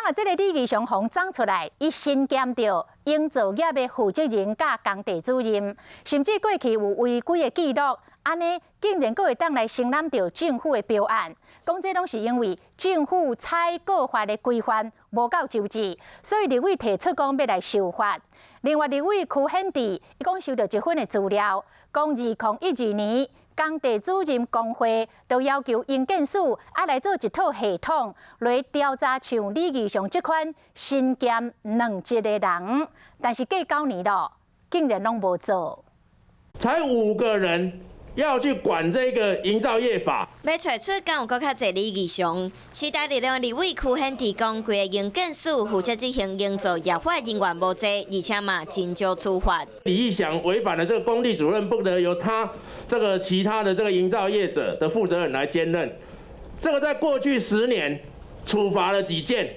看这个李义祥红长出来，伊身兼着营造业的负责人甲工地主任，甚至过去有违规的记录，安尼竟然阁会当来承担着政府的标案。讲这拢是因为政府采购法的规范无够周至，所以立委提出讲要来修法。另外，立委区显智，伊讲收到一份的资料，讲2012年。工地主任工会都要求营建署来做一套系统来调查像李义祥这款身兼2职的人，但是过9年了，竟然拢无做。才5个人要去管这个营造业法，要找出敢有搁较侪李义祥，时代力量立委区显提讲，规个营建署负责执行营造业法人员无济，而且嘛真少处罚。李义祥违反了这个工地主任不得由他这个其他的这个营造业者的负责人来兼任，这个在过去10年处罚了几件，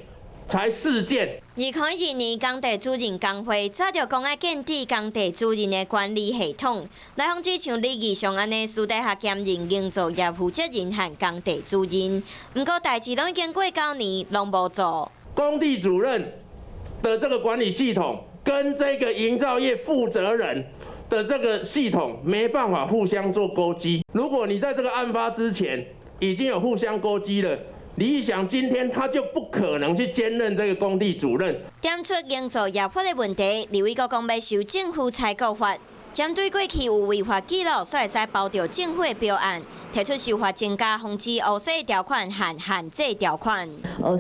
才4件。2012年，工地主任工会早就讲要建立工地主任的管理系统，来防止像李义祥安尼私底下兼任营造业负责人和工地主任。不过代志拢已经过9年，拢无做。工地主任的这个管理系统跟这个营造业负责人的这个系统没办法互相做勾稽。如果你在这个案发之前已经有互相勾稽了，李义祥今天他就不可能去兼任这个工地主任。点出营造业法的问题，立委阁讲要修政府采购法，针对过去有违法记录，所会使包着政府的标案，提出修法增加防止污洗条款和限制条款。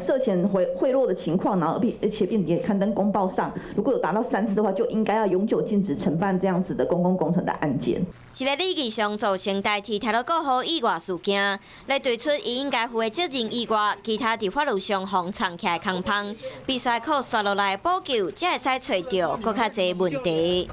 涉嫌贿赂的情况，然后而且并且刊登公报上，如果有达到3次的话，就应该要永久禁止承办这样子的公共工程的案件。一个李义祥造成代替跳到国号意外事件，来提出伊应该负的责任以外，其他伫法律上防藏起来空芳，必须靠刷落来补救，才会使找到更较侪问题。